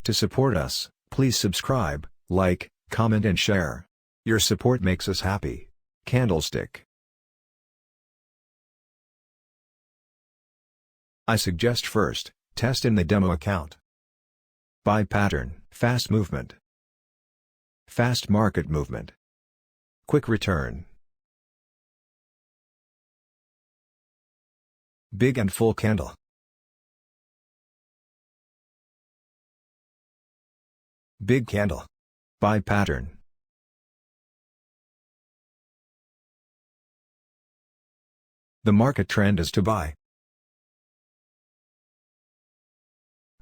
To support us, please subscribe, like, comment and share. Your support makes us happy. Candlestick. I suggest first, test in the demo account. Buy pattern, fast movement. Fast market movement. Quick return. Big and full candle. Big candle. Buy pattern. The market trend is to buy.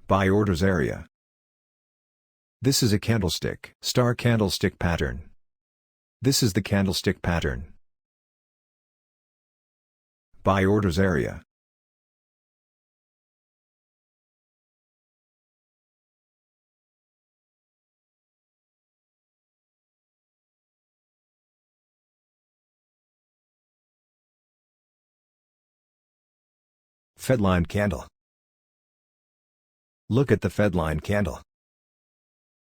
Buy orders area. This is a candlestick. Star candlestick pattern. This is the candlestick pattern. Buy orders area. Fedline candle. Look at the Fedline candle.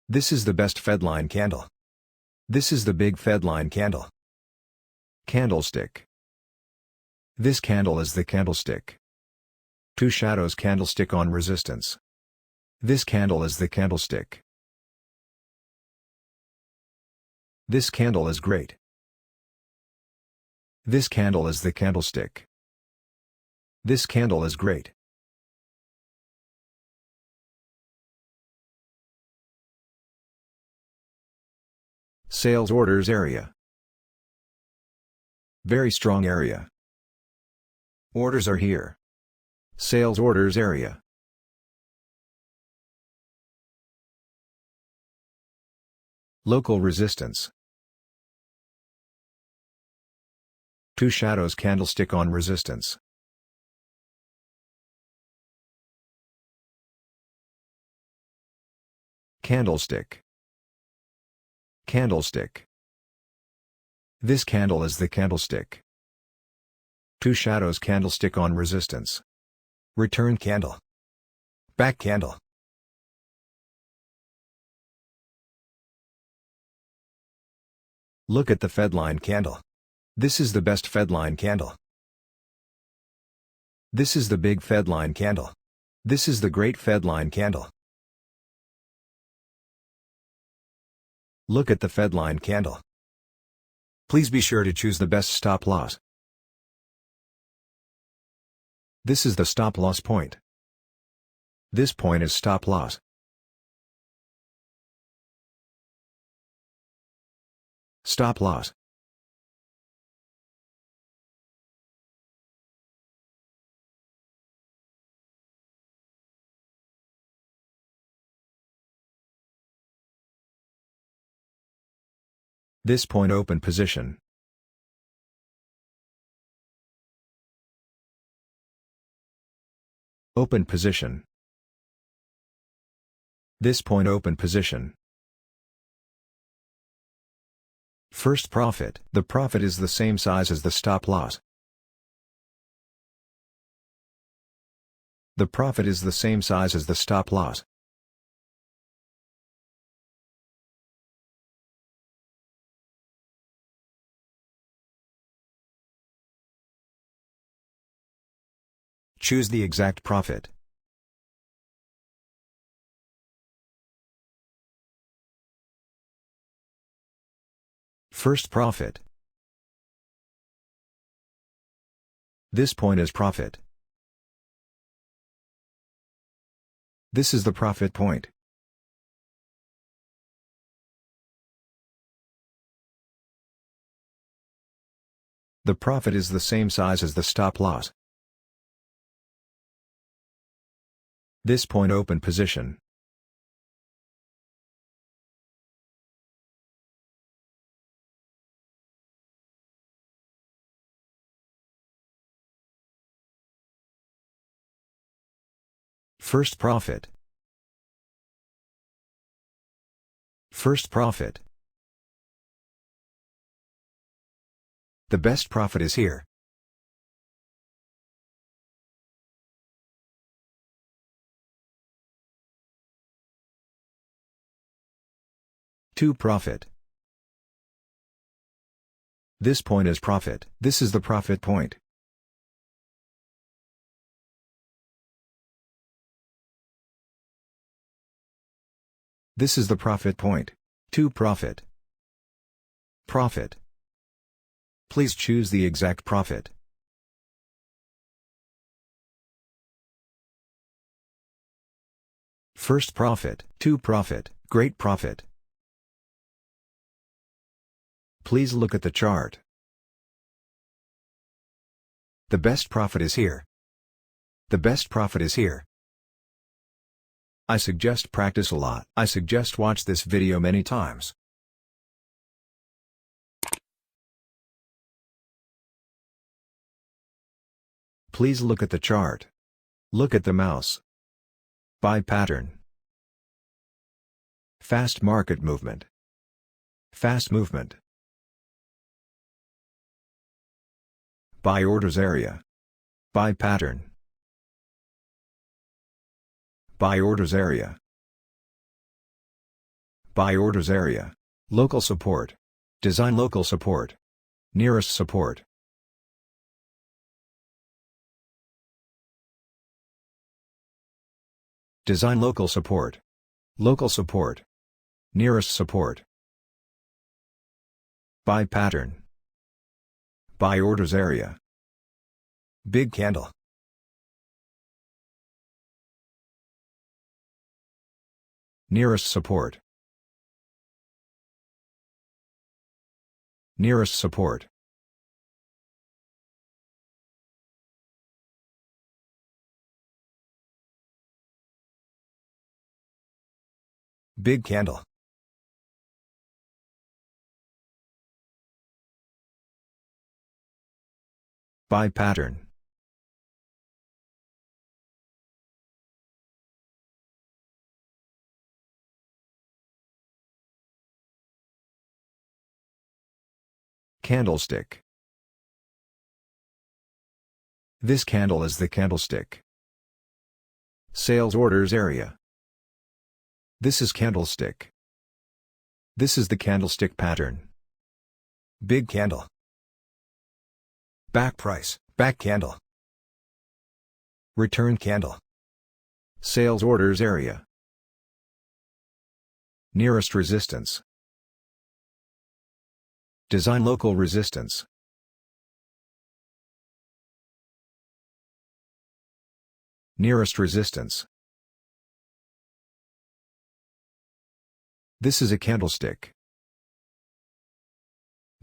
This is the best Fedline candle. This is the big Fedline candle. Candlestick. This candle is the candlestick. Two shadows candlestick on resistance. This candle is the candlestick. This candle is great. This candle is the candlestick. This candle is great. Sales orders area. Very strong area. Orders are here. Sales orders area. Local resistance. Two shadows candlestick on resistance. Candlestick. Candlestick. This candle is the candlestick. Two shadows candlestick on resistance. Return candle. Back candle. Look at the Fedline candle. This is the best Fedline candle. This is the big Fedline candle. This is the great Fedline candle. Look at the Fedline candle. Please be sure to choose the best stop loss. This is the stop loss point. This point is stop loss. Stop loss. This point open position. Open position. This point open position. First profit. The profit is the same size as the stop loss. The profit is the same size as the stop loss. Choose the exact profit. First profit. This point is profit. This is the profit point. The profit is the same size as the stop loss. This point open position. First profit. First profit. The best profit is here. 2 profit. This point is profit. This is the profit point. This is the profit point. 2 profit. Profit. Please choose the exact profit. First profit. 2 profit. Great profit. Please look at the chart. The best profit is here. The best profit is here. I suggest practice a lot. I suggest watch this video many times. Please look at the chart. Look at the mouse. Buy pattern. Fast market movement. Fast movement. Buy orders area. Buy pattern. Buy orders area. Buy orders area. Local support. Design local support. Nearest support. Design local support. Local support. Nearest support. Buy pattern. Buy orders area. Big candle. Nearest support. Nearest support. Big candle. Buy pattern. Candlestick. This candle is the candlestick. Sales orders area. This is candlestick. This is the candlestick pattern. Big candle. Back price, back candle. Return candle. Sales orders area. Nearest resistance. Design local resistance. Nearest resistance. This is a candlestick.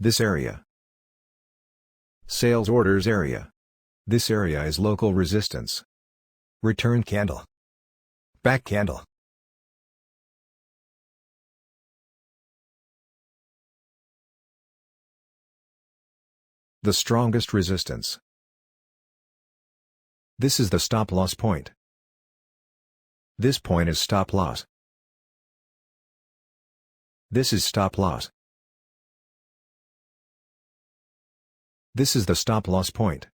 This area. Sales orders area. This area is local resistance. Return candle. Back candle. The strongest resistance. This is the stop loss point. This point is stop loss. This is stop loss. This is the stop loss point.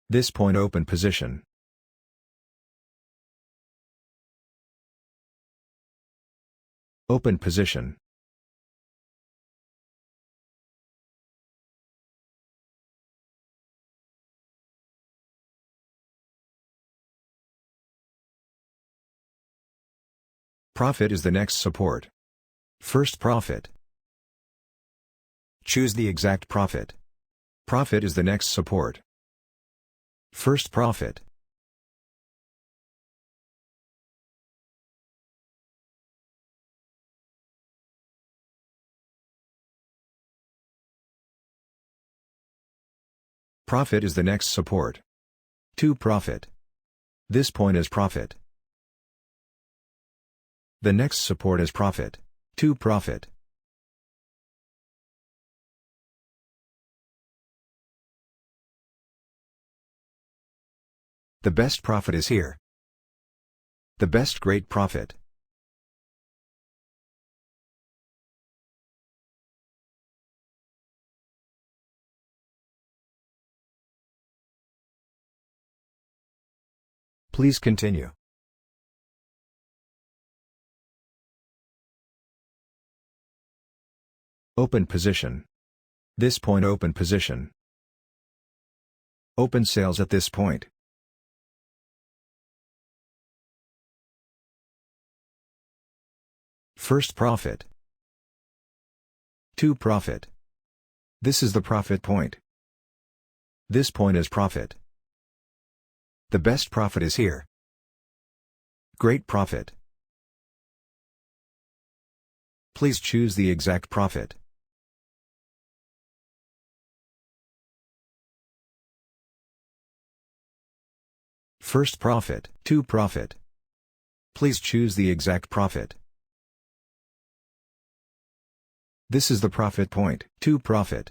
This point open position. Open position. Profit is the next support. First profit. Choose the exact profit. Profit is the next support. First profit. Profit is the next support. 2 profit. This point is profit. The next support is profit. 2 profit. The best profit is here. The best great profit. Please continue. Open position. This point open position. Open sales at this point. First profit. To profit. This is the profit point. This point is profit. The best profit is here. Great profit. Please choose the exact profit. First profit. To profit. Please choose the exact profit. This is the profit point. To profit.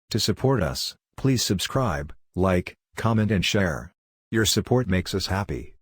To support us, please subscribe, like, comment and share. Your support makes us happy.